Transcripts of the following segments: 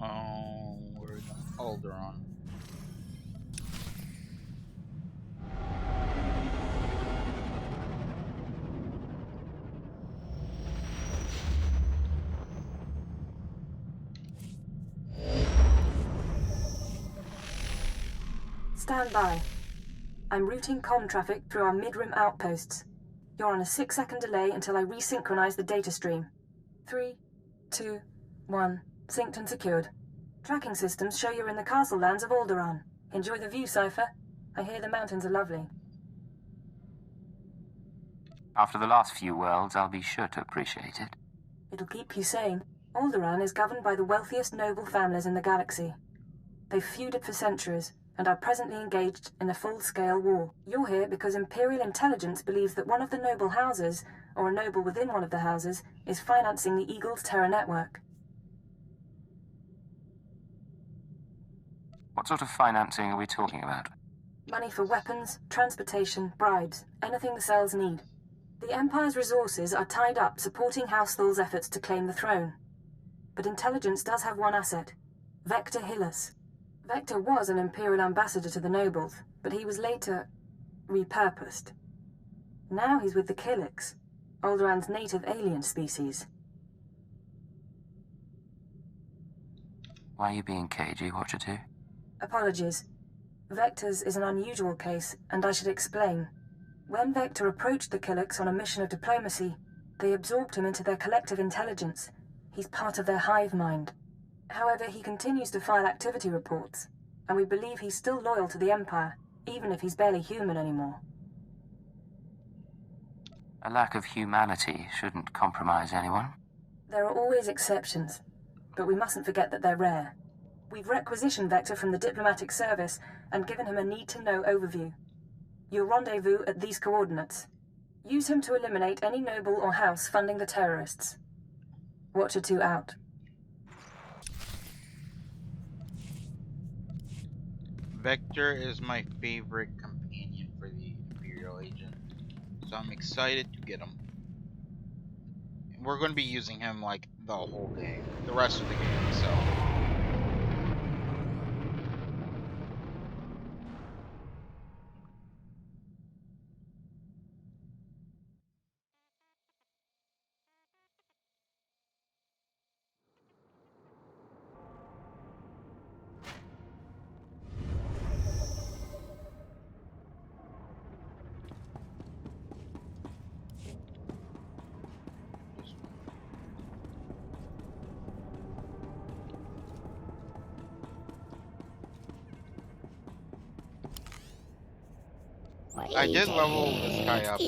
We're in Alderaan. Stand by. I'm routing comm traffic through our mid-rim outposts. You're on a 6-second delay until I resynchronize the data stream. 3, 2, 1. Synced and secured. Tracking systems show you're in the castle lands of Alderaan. Enjoy the view, Cypher. I hear the mountains are lovely. After the last few worlds, I'll be sure to appreciate it. It'll keep you sane. Alderaan is governed by the wealthiest noble families in the galaxy. They've feuded for centuries, and are presently engaged in a full-scale war. You're here because Imperial intelligence believes that one of the noble houses, or a noble within one of the houses, is financing the Eagle's terror network. What sort of financing are we talking about? Money for weapons, transportation, bribes, anything the cells need. The Empire's resources are tied up supporting House Thul's efforts to claim the throne. But intelligence does have one asset: Vector Hillis. Vector was an Imperial ambassador to the nobles, but he was later repurposed. Now he's with the Killiks, Alderaan's native alien species. Why are you being cagey, Watcher 2? Apologies. Vector's is an unusual case, and I should explain. When Vector approached the Killiks on a mission of diplomacy, they absorbed him into their collective intelligence. He's part of their hive mind. However, he continues to file activity reports, and we believe he's still loyal to the Empire, even if he's barely human anymore. A lack of humanity shouldn't compromise anyone. There are always exceptions, but we mustn't forget that they're rare. We've requisitioned Vector from the diplomatic service and given him a need-to-know overview. You'll rendezvous at these coordinates. Use him to eliminate any noble or house funding the terrorists. Watcher 2 out. Vector is my favorite companion for the Imperial agent, so I'm excited to get him. We're going to be using him like the whole game, the rest of the game, so... I did level this guy up.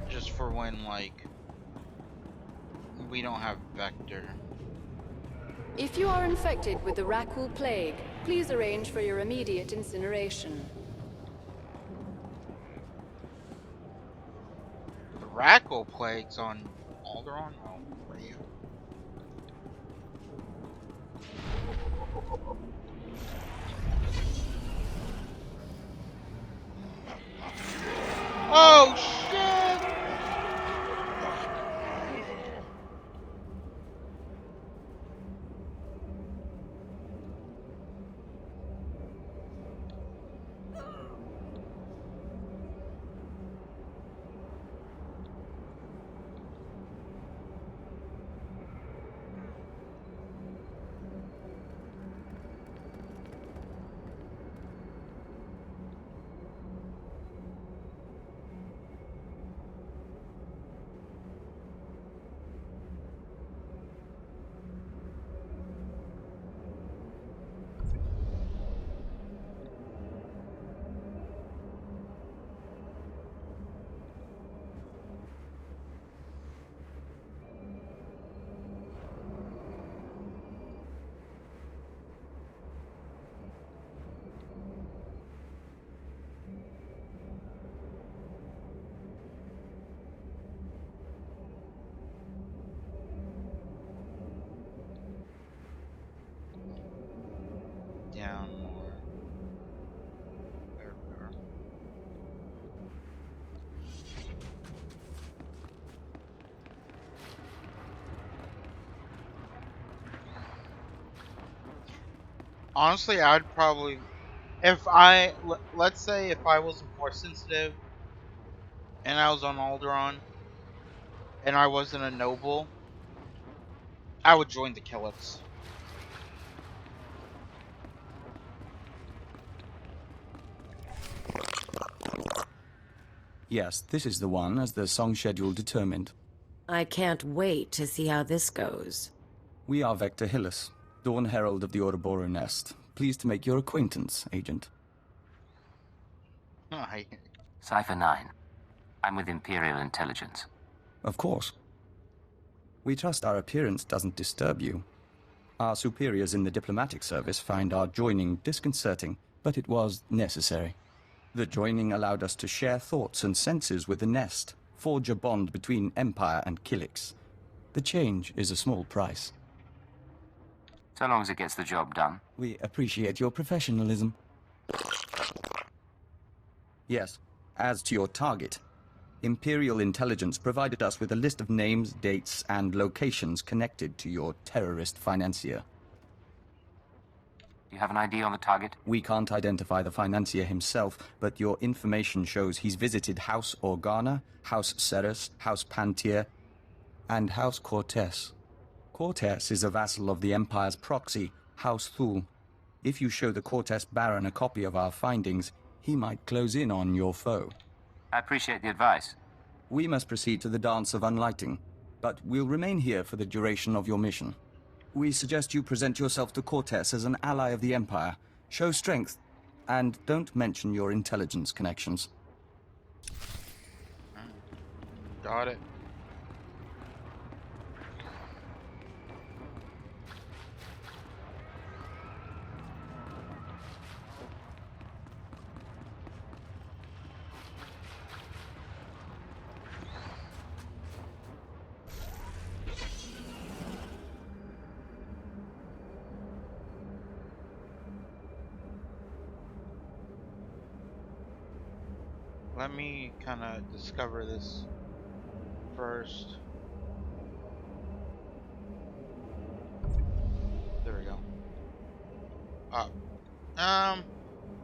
Just for when, like, we don't have Vector. If you are infected with the Rakul Plague, please arrange for your immediate incineration. The Rakul Plague's on Alderaan? Oh, where are you? Oh, shit! Honestly, I'd probably, let's say if I wasn't force sensitive and I was on Alderaan and I wasn't a noble, I would join the Killets. Yes, this is the one, as the song schedule determined. I can't wait to see how this goes. We are Vector Hillis, Dawn Herald of the Ouroboros Nest. Pleased to make your acquaintance, Agent. Cypher 9. I'm with Imperial Intelligence. Of course. We trust our appearance doesn't disturb you. Our superiors in the diplomatic service find our joining disconcerting, but it was necessary. The joining allowed us to share thoughts and senses with the Nest, forge a bond between Empire and Kilix. The change is a small price. So long as it gets the job done. We appreciate your professionalism. Yes, as to your target, Imperial Intelligence provided us with a list of names, dates, and locations connected to your terrorist financier. Do you have an ID on the target? We can't identify the financier himself, but your information shows he's visited House Organa, House Ceres, House Pantier, and House Cortes. Cortes is a vassal of the Empire's proxy, House Thul. If you show the Cortes Baron a copy of our findings, he might close in on your foe. I appreciate the advice. We must proceed to the Dance of Unlighting, but we'll remain here for the duration of your mission. We suggest you present yourself to Cortes as an ally of the Empire, show strength, and don't mention your intelligence connections. Got it. Let me kind of discover this first. There we go.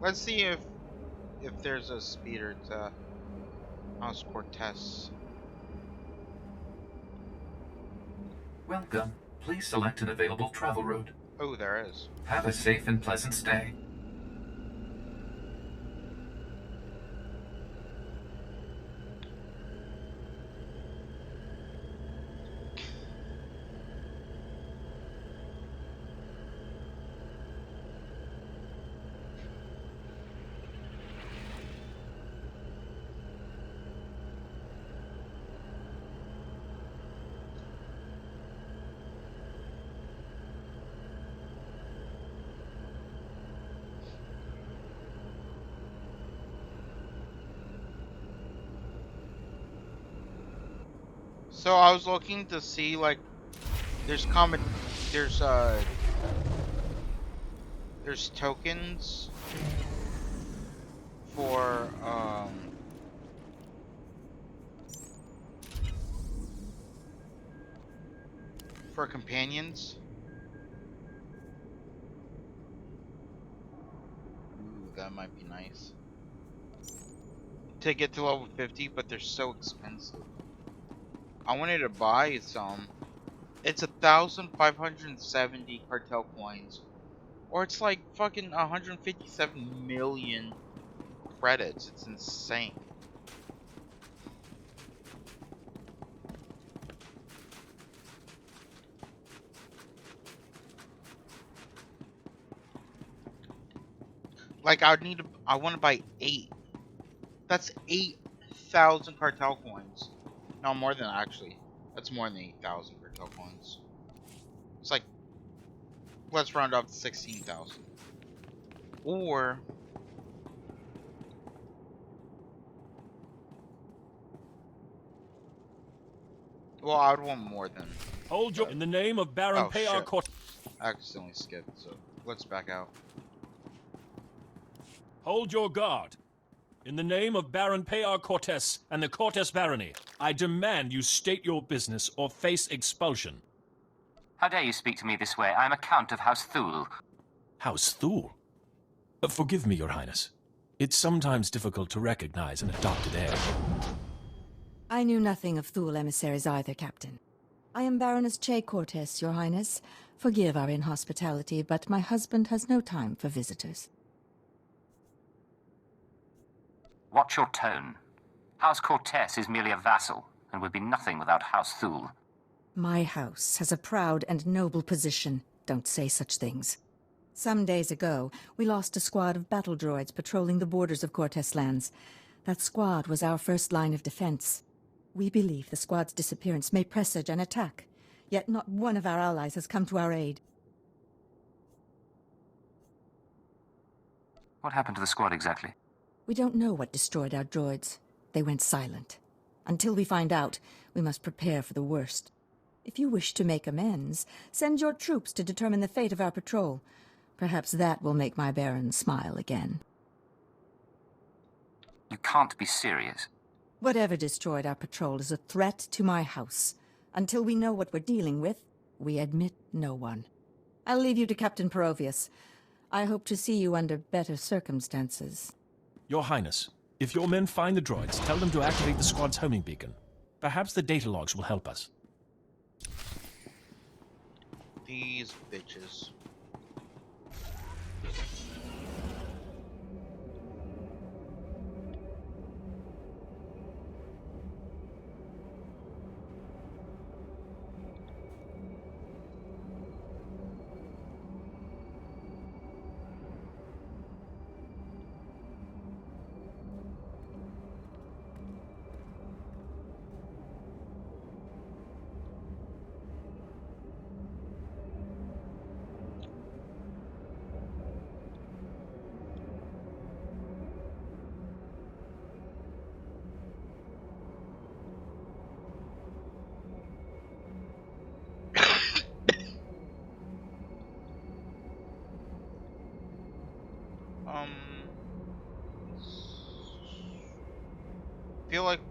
Let's see if there's a speeder to House Cortez. Welcome. Please select an available travel route. Oh, there is. Have a safe and pleasant stay. So I was looking to see, like, there's tokens for companions. Ooh, that might be nice. To get to level 50, but they're so expensive. I wanted to buy some. It's 1,570 cartel coins, or it's like fucking 157 million credits. It's insane. Like I want to buy 8. That's 8,000 cartel coins. No, more than actually. That's more than 8,000 cartel coins. It's like, let's round up to 16,000. Or well, I would want more than. Hold your. In the name of Baron Payar Court. I accidentally skipped, so let's back out. Hold your guard. In the name of Baron Payar Cortes and the Cortes Barony, I demand you state your business or face expulsion. How dare you speak to me this way? I am a Count of House Thul. House Thule? Forgive me, Your Highness. It's sometimes difficult to recognize an adopted heir. I knew nothing of Thule emissaries either, Captain. I am Baroness Che Cortes, Your Highness. Forgive our inhospitality, but my husband has no time for visitors. Watch your tone. House Cortez is merely a vassal, and would be nothing without House Thule. My house has a proud and noble position. Don't say such things. Some days ago, we lost a squad of battle droids patrolling the borders of Cortez lands. That squad was our first line of defense. We believe the squad's disappearance may presage an attack, yet not one of our allies has come to our aid. What happened to the squad exactly? We don't know what destroyed our droids. They went silent. Until we find out, we must prepare for the worst. If you wish to make amends, send your troops to determine the fate of our patrol. Perhaps that will make my Baron smile again. You can't be serious. Whatever destroyed our patrol is a threat to my house. Until we know what we're dealing with, we admit no one. I'll leave you to Captain Perovius. I hope to see you under better circumstances. Your Highness, if your men find the droids, tell them to activate the squad's homing beacon. Perhaps the data logs will help us. These bitches. Feel like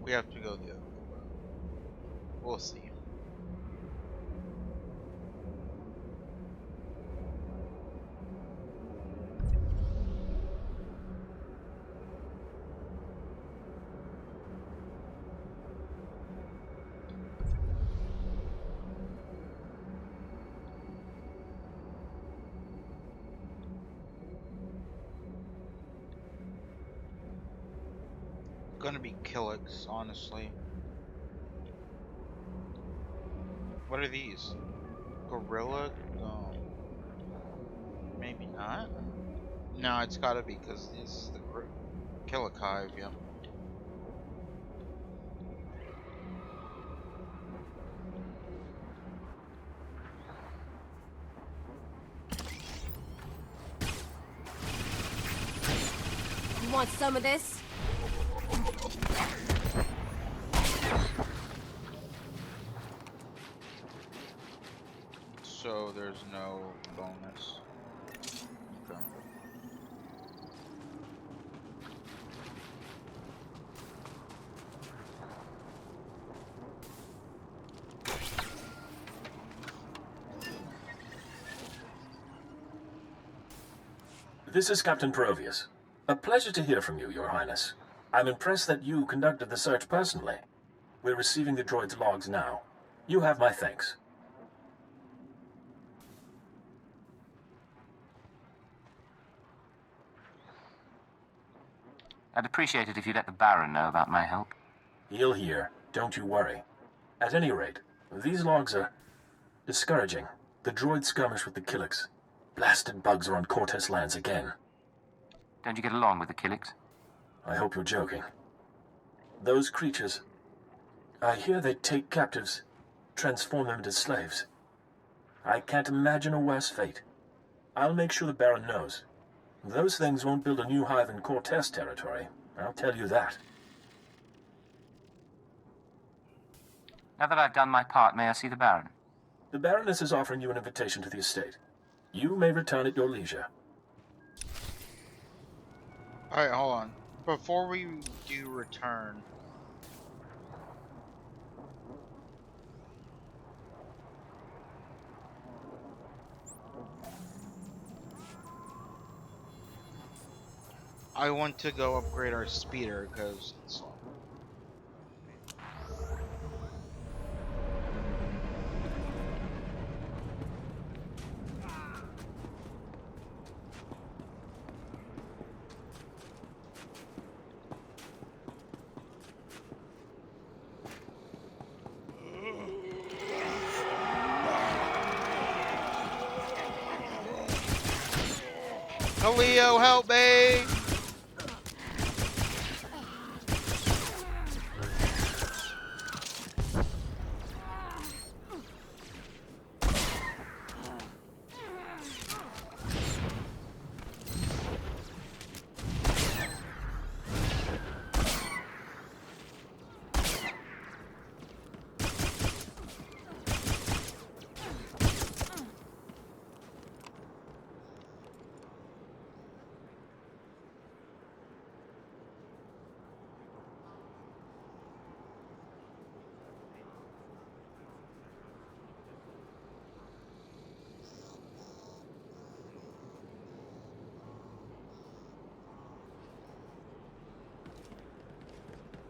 we have to go the other way. We'll see. Gonna be Killix, honestly. What are these? Gorilla? No. Maybe not? No, it's gotta be because this is the Killic Hive, yep. You want some of this? So there's no bonus. Okay. This is Captain Perovius. A pleasure to hear from you, Your Highness. I'm impressed that you conducted the search personally. We're receiving the droid's logs now. You have my thanks. I'd appreciate it if you let the Baron know about my help. He'll hear. Don't you worry. At any rate, these logs are discouraging. The droid skirmish with the Killix. Blasted bugs are on Cortez lands again. Don't you get along with the Killix? I hope you're joking. Those creatures... I hear they take captives, transform them into slaves. I can't imagine a worse fate. I'll make sure the Baron knows. Those things won't build a new hive in Cortez territory. I'll tell you that. Now that I've done my part, may I see the Baron? The Baroness is offering you an invitation to the estate. You may return at your leisure. Alright, hold on. Before we do return... I want to go upgrade our speeder because it's slow. Leo, help me!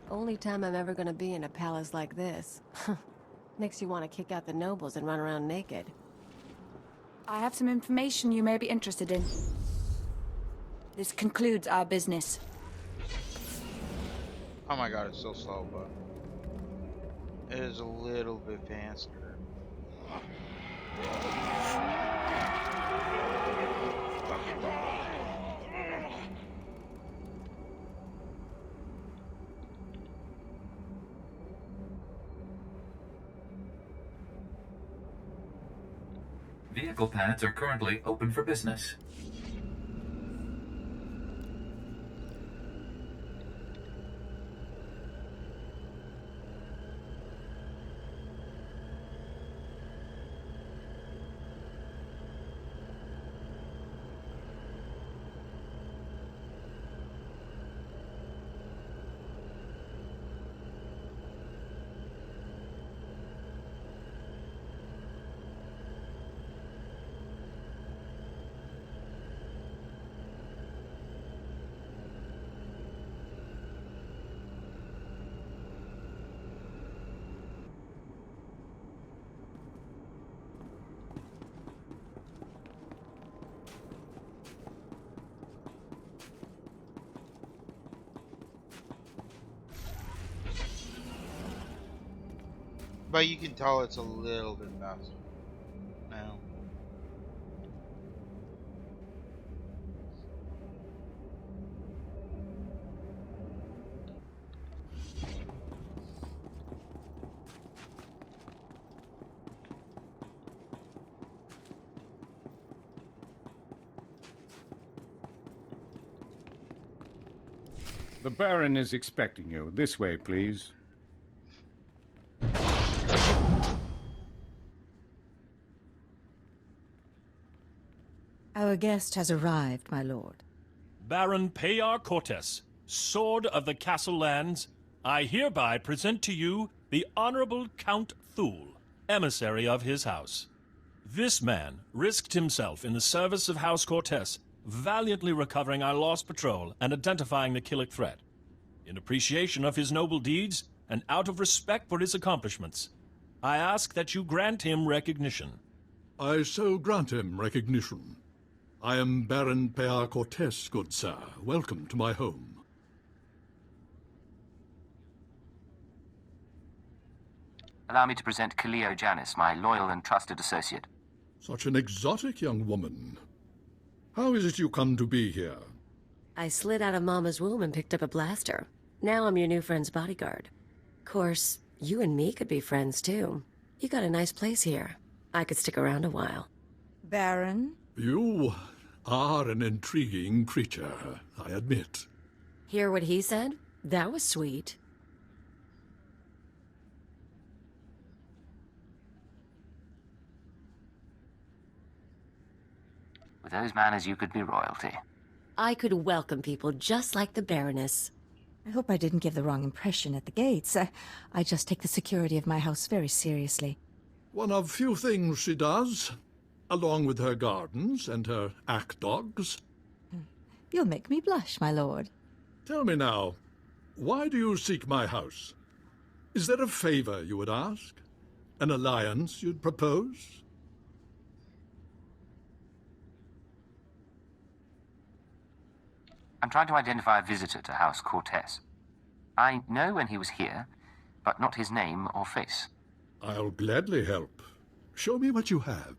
Only time I'm ever gonna be in a palace like this. Makes you want to kick out the nobles and run around naked. I have some information you may be interested in. This concludes our business. Oh my god, it's so slow, but it is a little bit faster. Vehicle pads are currently open for business. But you can tell it's a little bit faster now. The Baron is expecting you. This way, please. Our guest has arrived, my lord. Baron Payar Cortes, Sword of the Castle Lands, I hereby present to you the Honorable Count Thule, emissary of his house. This man risked himself in the service of House Cortes, valiantly recovering our lost patrol and identifying the Killick threat. In appreciation of his noble deeds, and out of respect for his accomplishments, I ask that you grant him recognition. I so grant him recognition. I am Baron Payar Cortes, good sir. Welcome to my home. Allow me to present Kaleo Janis, my loyal and trusted associate. Such an exotic young woman. How is it you come to be here? I slid out of Mama's womb and picked up a blaster. Now I'm your new friend's bodyguard. Course, you and me could be friends, too. You got a nice place here. I could stick around a while. Baron? You are an intriguing creature, I admit. Hear what he said? That was sweet. With those manners, you could be royalty. I could welcome people just like the Baroness. I hope I didn't give the wrong impression at the gates. I just take the security of my house very seriously. One of few things she does, along with her gardens and her act dogs. You'll make me blush, my lord. Tell me now, why do you seek my house? Is there a favor you would ask? An alliance you'd propose? I'm trying to identify a visitor to House Cortez. I know when he was here, but not his name or face. I'll gladly help. Show me what you have.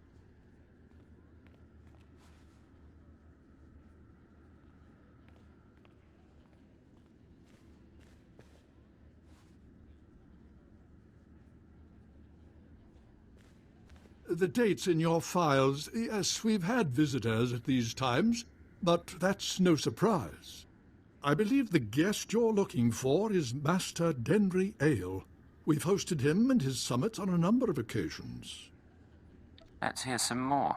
The dates in your files. Yes, we've had visitors at these times, but that's no surprise. I believe the guest you're looking for is Master Denry Ale. We've hosted him and his summits on a number of occasions. Let's hear some more.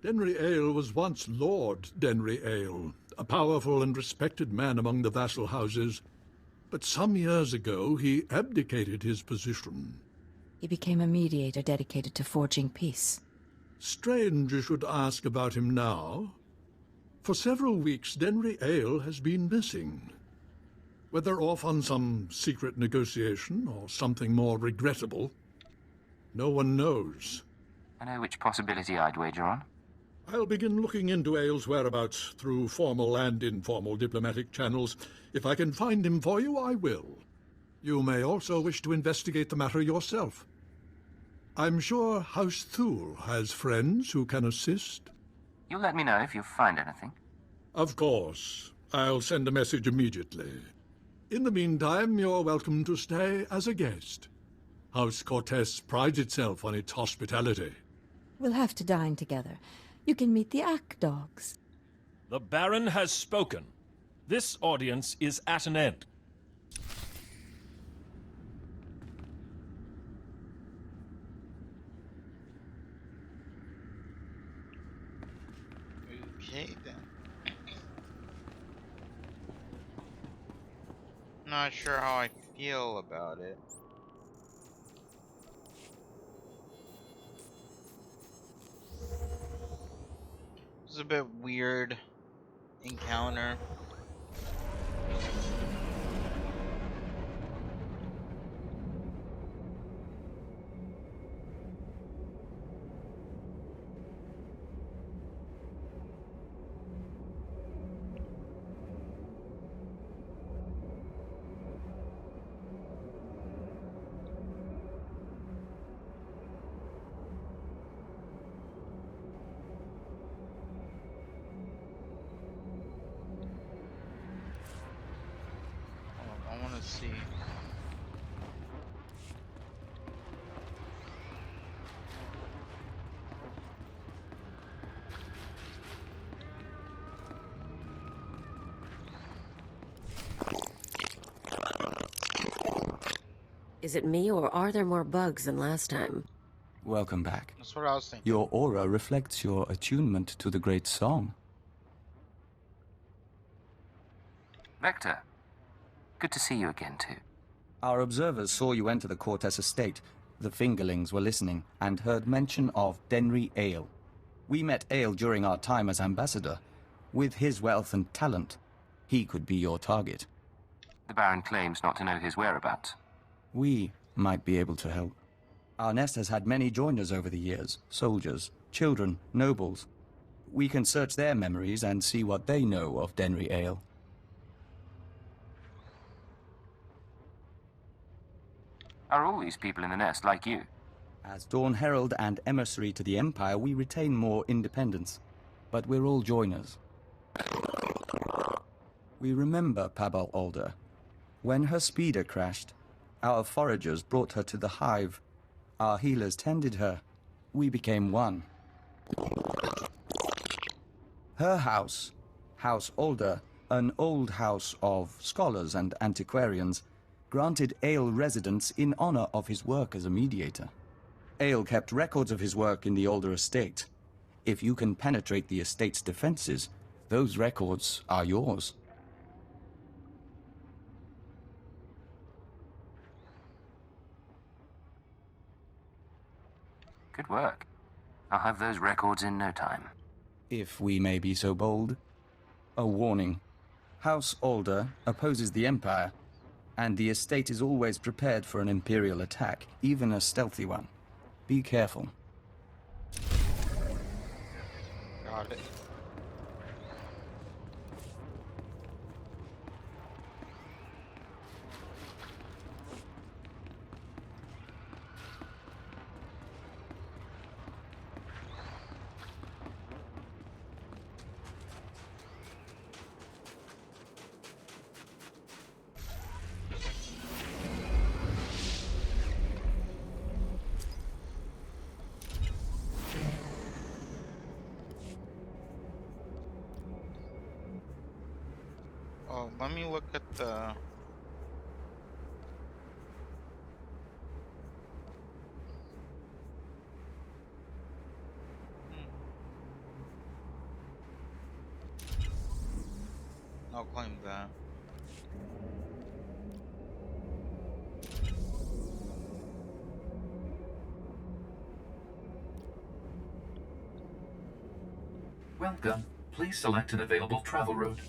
Denry Ale was once Lord Denry Ale, a powerful and respected man among the vassal houses. But some years ago, he abdicated his position. He became a mediator dedicated to forging peace. Strange you should ask about him now. For several weeks, Denry Ale has been missing. Whether off on some secret negotiation or something more regrettable, no one knows. I know which possibility I'd wager on. I'll begin looking into Ale's whereabouts through formal and informal diplomatic channels. If I can find him for you, I will. You may also wish to investigate the matter yourself. I'm sure House Thule has friends who can assist. You'll let me know if you find anything. Of course. I'll send a message immediately. In the meantime, you're welcome to stay as a guest. House Cortez prides itself on its hospitality. We'll have to dine together. You can meet the Ack dogs. The Baron has spoken. This audience is at an end. Okay, then. Not sure how I feel about it. It's a bit weird encounter. I want to see. Is it me, or are there more bugs than last time? Welcome back. That's what I was thinking. Your aura reflects your attunement to the great song. Vector, good to see you again, too. Our observers saw you enter the Cortez estate. The fingerlings were listening and heard mention of Denry Ale. We met Ale during our time as ambassador. With his wealth and talent, he could be your target. The Baron claims not to know his whereabouts. We might be able to help. Our nest has had many joiners over the years, soldiers, children, nobles. We can search their memories and see what they know of Denry Ale. Are all these people in the nest like you? As Dawn Herald and emissary to the Empire, we retain more independence. But we're all joiners. We remember Pabal Alder. When her speeder crashed, our foragers brought her to the hive. Our healers tended her. We became one. Her house, House Alder, an old house of scholars and antiquarians, granted Ale residence in honor of his work as a mediator. Ale kept records of his work in the Alder estate. If you can penetrate the estate's defenses, those records are yours. Good work. I'll have those records in no time. If we may be so bold. A warning. House Alder opposes the Empire, and the estate is always prepared for an Imperial attack, even a stealthy one. Be careful. Got it. Oh, let me look at the... I'll claim that. Welcome. Please select an available travel route.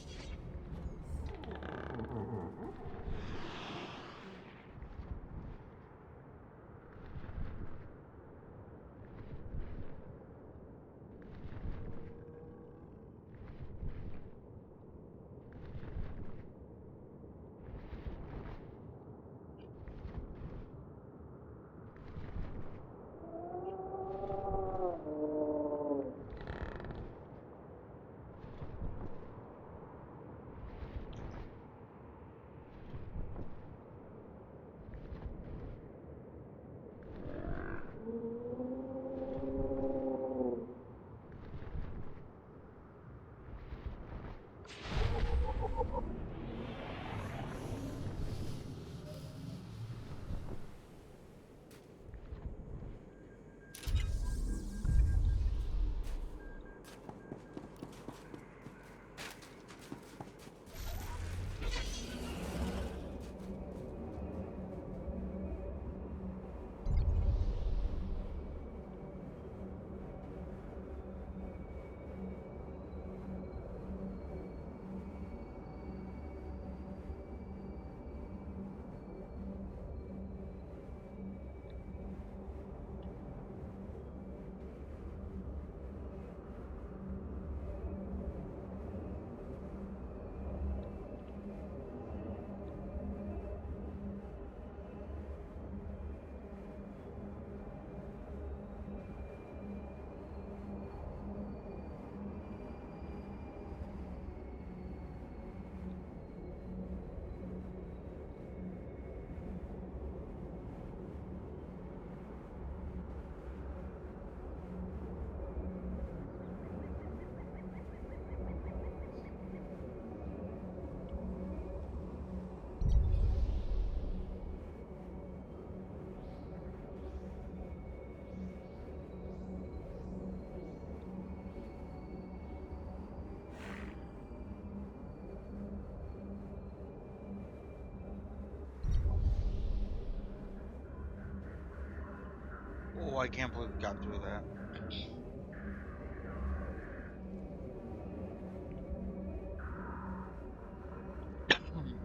Oh, I can't believe we got through that.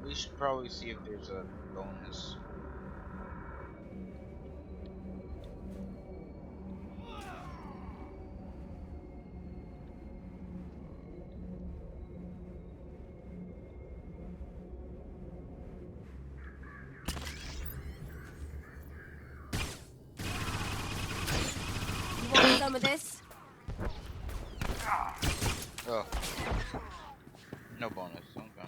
We should probably see if there's a bonus. You want some of this? Oh. No bonus, okay.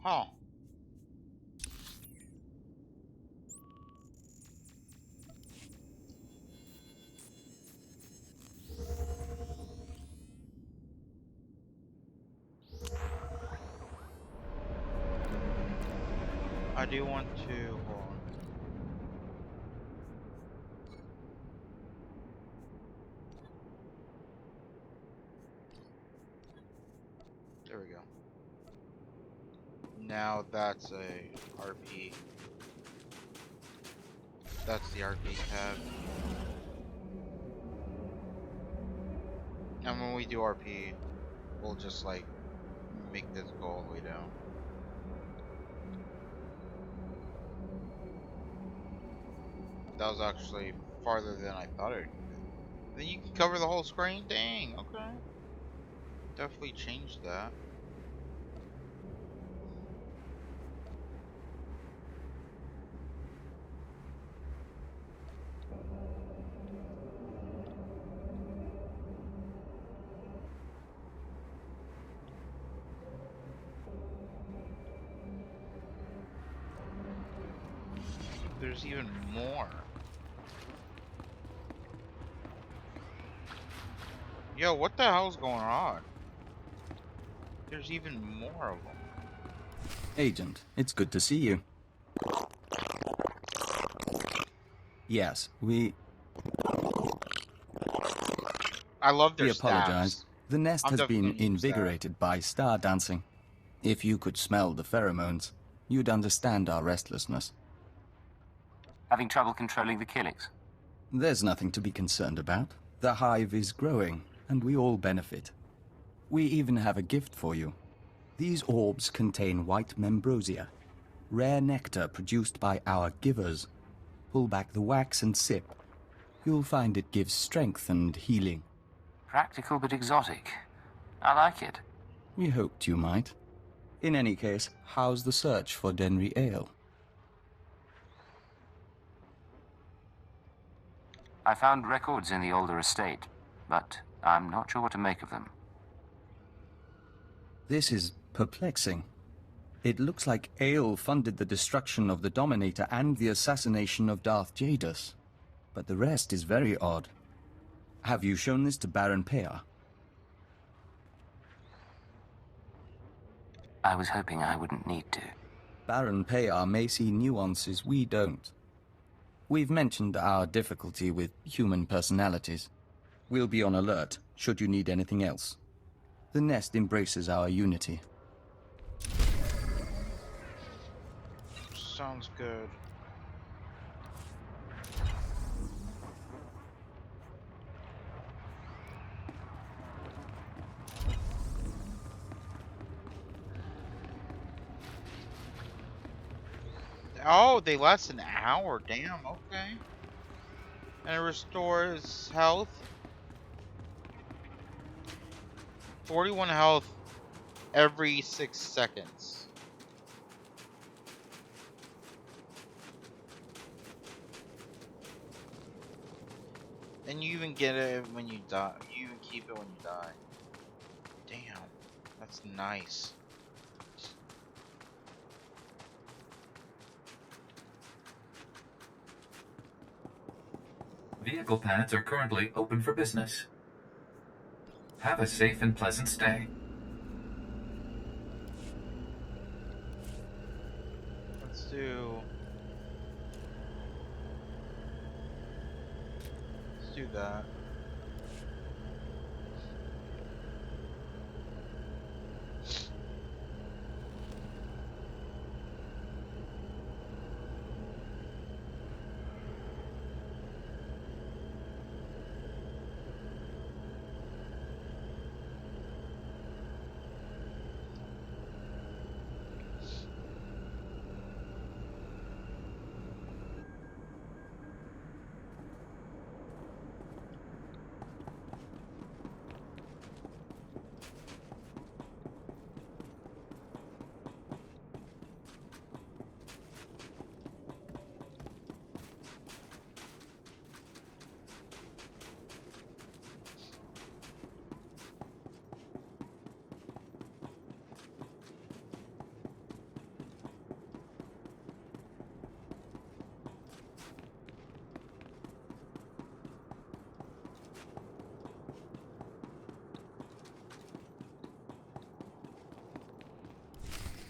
Huh. I do want to hold on. There we go. Now that's a RP. That's the RP tab. And when we do RP, we'll just like make this go all the way down. That was actually farther than I thought it would be. Then you can cover the whole screen? Dang, okay. Definitely changed that. There's even more. Yo, what the hell's going on? There's even more of them. Agent, it's good to see you. Yes, I love their We apologize. staffs. The nest I'm has definitely been gonna use that. invigorated by star dancing. If you could smell the pheromones, you'd understand our restlessness. Having trouble controlling the killings? There's nothing to be concerned about. The hive is growing, and we all benefit. We even have a gift for you. These orbs contain white membrosia, rare nectar produced by our givers. Pull back the wax and sip. You'll find it gives strength and healing. Practical but exotic. I like it. We hoped you might. In any case, how's the search for Denry Ale? I found records in the older estate, but I'm not sure what to make of them. This is perplexing. It looks like Ale funded the destruction of the Dominator and the assassination of Darth Jadus. But the rest is very odd. Have you shown this to Baron Pear? I was hoping I wouldn't need to. Baron Pear may see nuances we don't. We've mentioned our difficulty with human personalities. We'll be on alert should you need anything else. The nest embraces our unity. Sounds good. Oh, they last an hour. Damn, okay. And it restores health. 41 health every 6 seconds. And you even get it when you die. You even keep it when you die. Damn, that's nice. Vehicle pads are currently open for business. Have a safe and pleasant stay. Let's do that.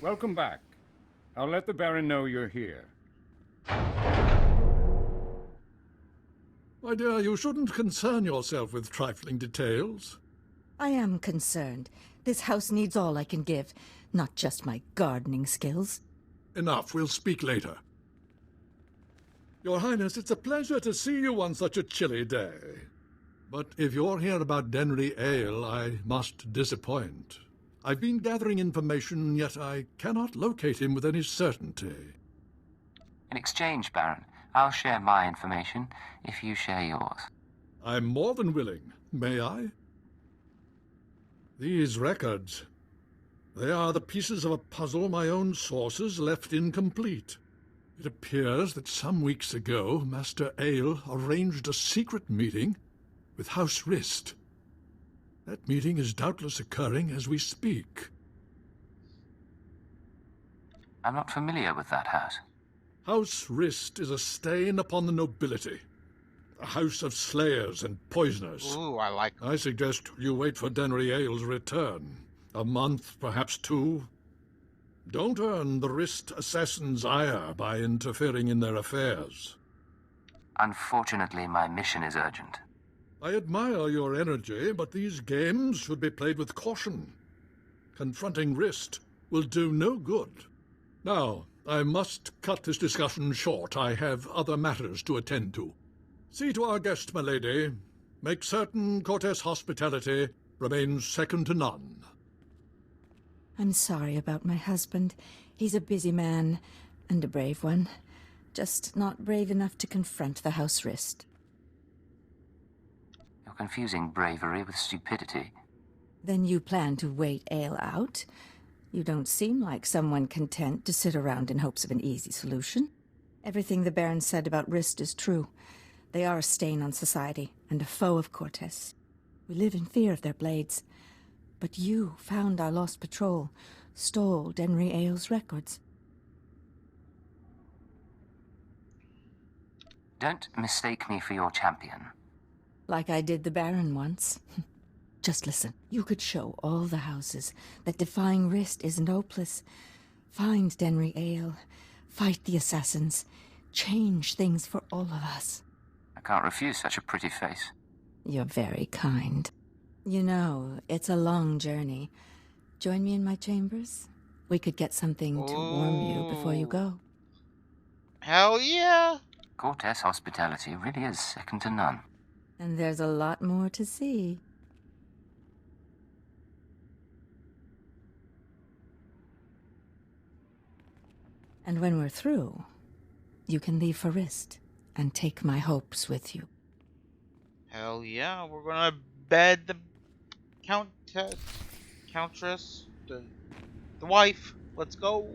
Welcome back. I'll let the Baron know you're here. My dear, you shouldn't concern yourself with trifling details. I am concerned. This house needs all I can give, not just my gardening skills. Enough, we'll speak later. Your Highness, it's a pleasure to see you on such a chilly day. But if you're here about Denry Ale, I must disappoint. I've been gathering information, yet I cannot locate him with any certainty. In exchange, Baron, I'll share my information if you share yours. I'm more than willing. May I? These records. They are the pieces of a puzzle my own sources left incomplete. It appears that some weeks ago, Master Ale arranged a secret meeting with House Rist. That meeting is doubtless occurring as we speak. I'm not familiar with that house. House Rist is a stain upon the nobility. A house of slayers and poisoners. Ooh, I like them. I suggest you wait for Denry Ale's return. A month, perhaps 2. Don't earn the Rist assassins' ire by interfering in their affairs. Unfortunately, my mission is urgent. I admire your energy, but these games should be played with caution. Confronting Rist will do no good. Now, I must cut this discussion short. I have other matters to attend to. See to our guest, my lady. Make certain Cortes hospitality remains second to none. I'm sorry about my husband. He's a busy man, and a brave one. Just not brave enough to confront the House Rist. You're confusing bravery with stupidity. Then you plan to wait Ale out? You don't seem like someone content to sit around in hopes of an easy solution. Everything the Baron said about Rist is true. They are a stain on society, and a foe of Cortes. We live in fear of their blades. But you found our lost patrol, stole Denry Ale's records. Don't mistake me for your champion. Like I did the Baron once. Just listen. You could show all the houses that defying Rist isn't hopeless. Find Denry Ale, fight the assassins, change things for all of us. I can't refuse such a pretty face. You're very kind. You know, it's a long journey. Join me in my chambers? We could get something to warm you before you go. Hell yeah! Cortes hospitality really is second to none. And there's a lot more to see. And when we're through, you can leave for Rist and take my hopes with you. Hell yeah, we're gonna bed the countess, the wife. Let's go.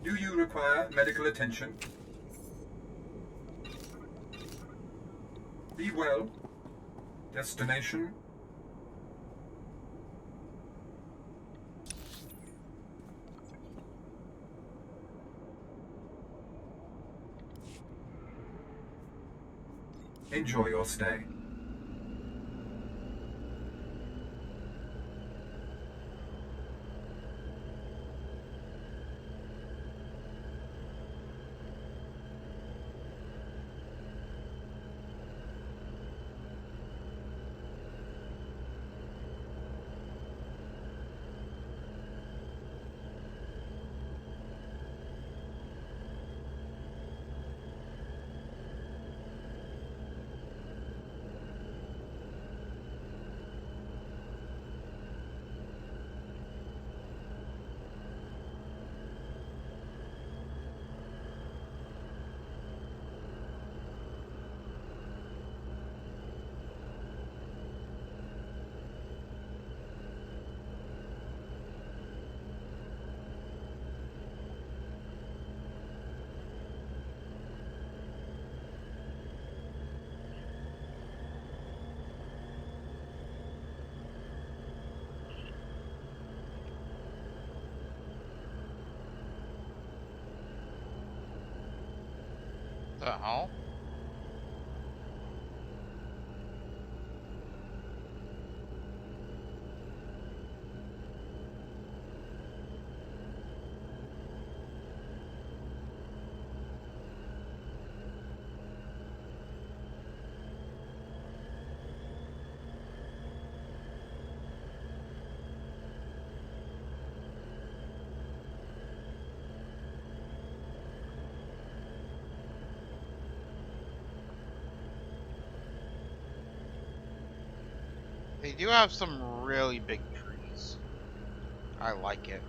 Do you require medical attention? Be well. Destination? Enjoy your stay. The hell? They do have some really big trees. I like it.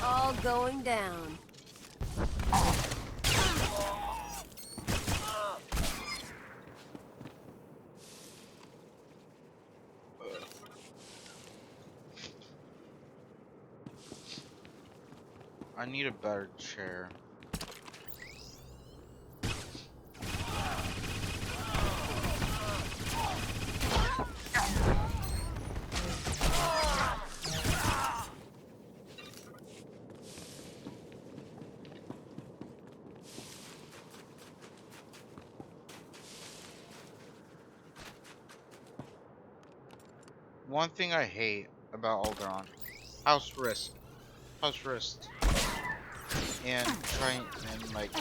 All going down. I need a better chair. One thing I hate about Alderaan, house risk, and trying and like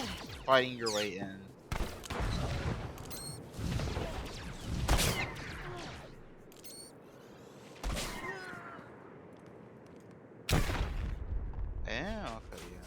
fighting your way in. Yeah, okay, yeah.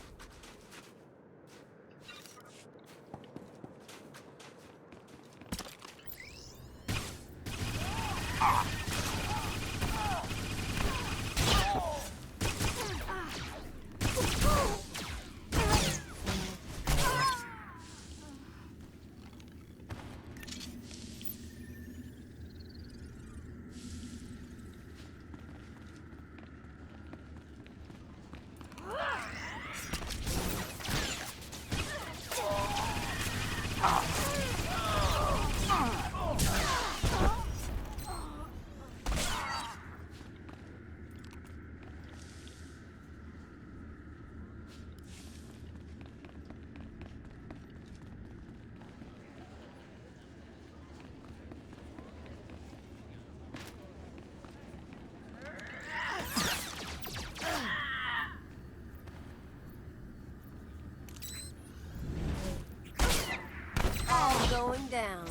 down.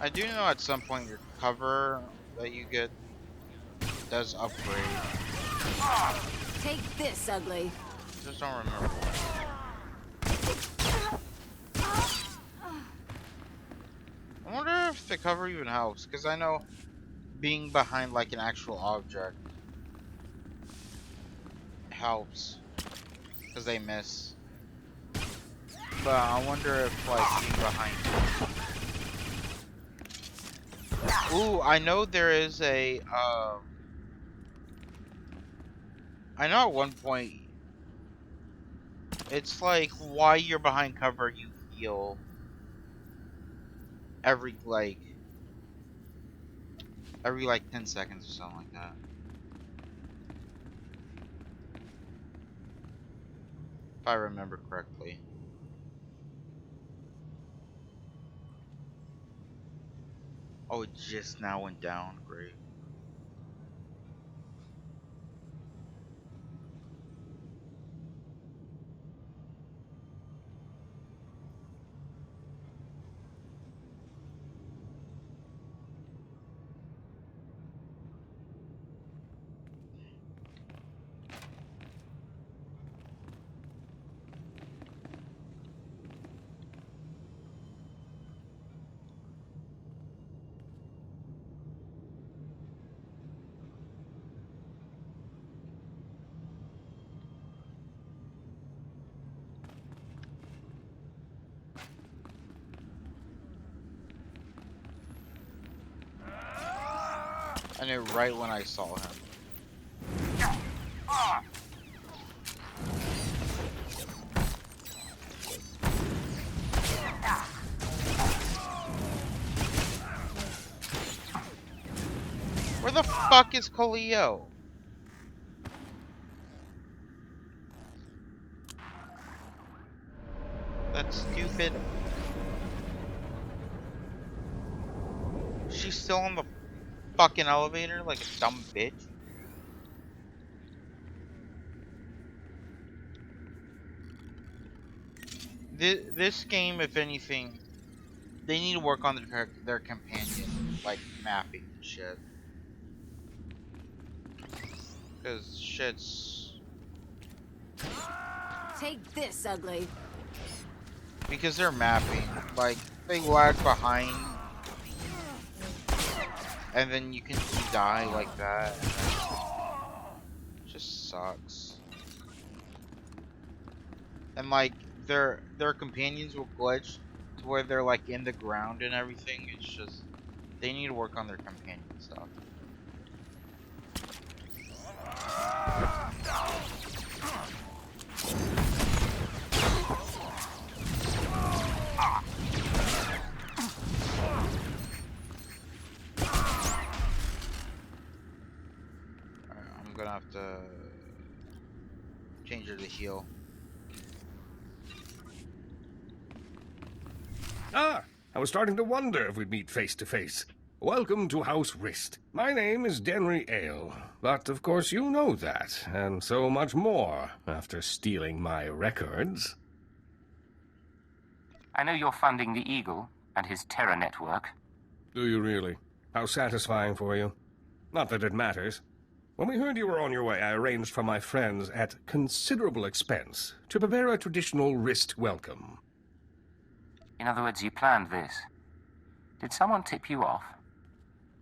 I do know at some point your cover that you get does upgrade. Take this, ugly. Just don't remember what. I wonder if the cover even helps, because I know being behind like an actual object helps, because they miss. But I wonder if like being behind. Ooh, I know there is a I know at one point it's like while you're behind cover you heal every like 10 seconds or something like that. If I remember correctly. Oh, it just now went down. Great. I knew right when I saw him. Where the fuck is Colio? That's stupid. She's still on the fucking elevator like a dumb bitch. This game, if anything, they need to work on their companion, like mapping and shit. Cause shit's. Take this, ugly. Because they're mapping, like they lag behind, and then you can die like that. It just sucks. And like their companions will glitch where they're like in the ground and everything. It's just they need to work on their companion stuff. I'm gonna have to change her to heal. Ah, I was starting to wonder if we'd meet face to face. Welcome to House Rist. My name is Denry Ale, but of course you know that, and so much more after stealing my records. I know you're funding the Eagle and his terror network. Do you really? How satisfying for you. Not that it matters. When we heard you were on your way, I arranged for my friends at considerable expense to prepare a traditional Rist welcome. In other words, you planned this. Did someone tip you off?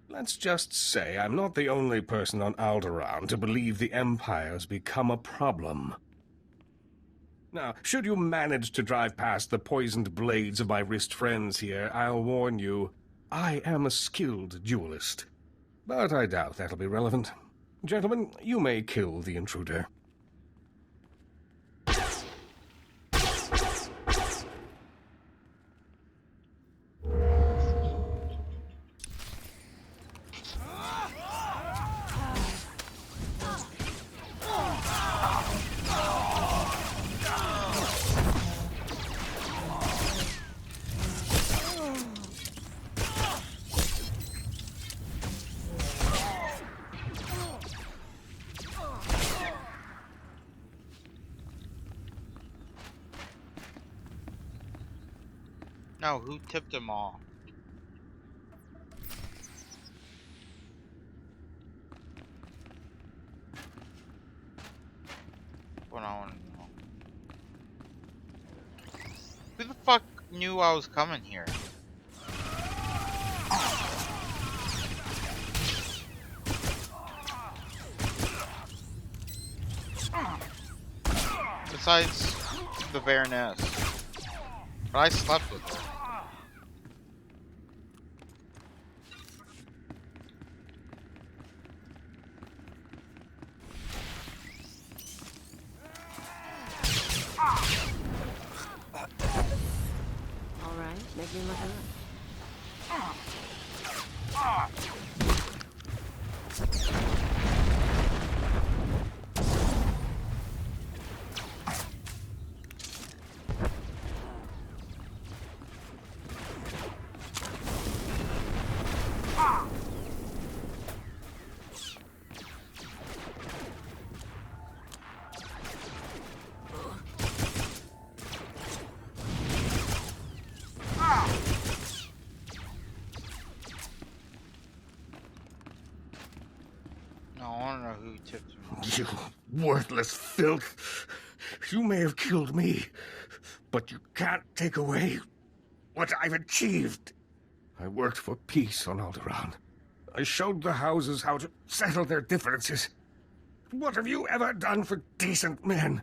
Let's just say I'm not the only person on Alderaan to believe the Empire's become a problem. Now, should you manage to drive past the poisoned blades of my Rist friends here, I'll warn you, I am a skilled duelist. But I doubt that'll be relevant. Gentlemen, you may kill the intruder. No, who tipped him off? What I want to know. Who the fuck knew I was coming here? Besides the Baroness. But I slept with her. Alright, make me look it No, I want to know who tipped him off. You worthless filth! You may have killed me, but you can't take away what I've achieved. I worked for peace on Alderaan. I showed the houses how to settle their differences. What have you ever done for decent men?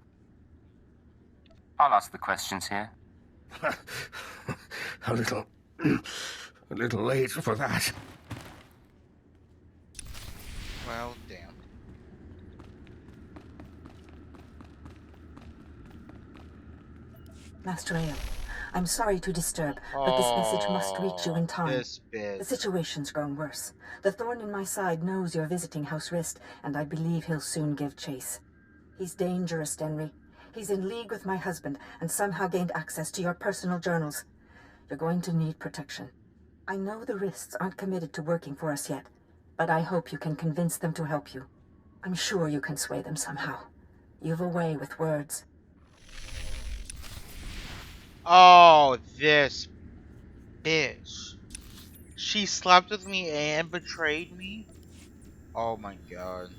I'll ask the questions here. a little late for that. Well, damn. Master Ale, I'm sorry to disturb, but this message must reach you in time. The situation's grown worse. The thorn in my side knows you're visiting House Rist, and I believe he'll soon give chase. He's dangerous, Denry. He's in league with my husband, and somehow gained access to your personal journals. You're going to need protection. I know the Rists aren't committed to working for us yet, but I hope you can convince them to help you. I'm sure you can sway them somehow. You've a way with words. Oh, this bitch. She slept with me and betrayed me? Oh my god.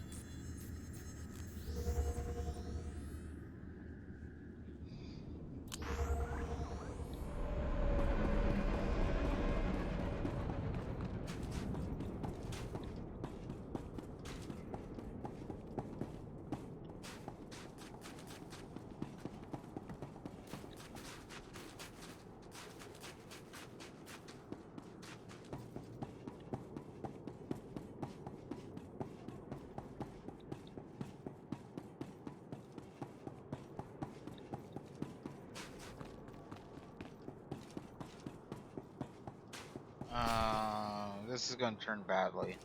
This is gonna turn badly.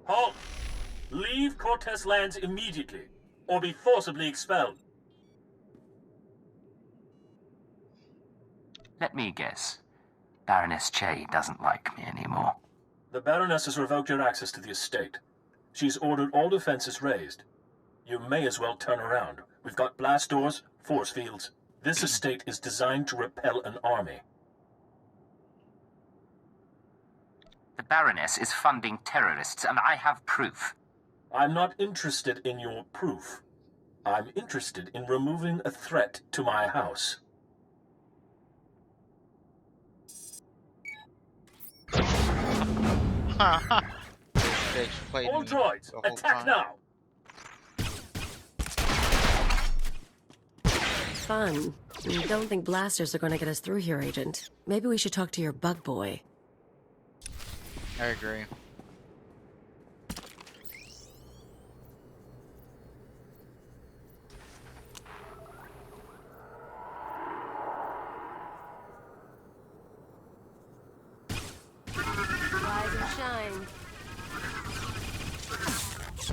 Halt! Leave Cortez lands immediately, or be forcibly expelled. Let me guess. Baroness Che doesn't like me anymore. The Baroness has revoked your access to the estate. She's ordered all defenses raised. You may as well turn around. We've got blast doors, force fields. This estate is designed to repel an army. The Baroness is funding terrorists, and I have proof. I'm not interested in your proof. I'm interested in removing a threat to my house. All droids, attack now! Fun. Don't think blasters are going to get us through here, Agent. Maybe we should talk to your bug boy. I agree.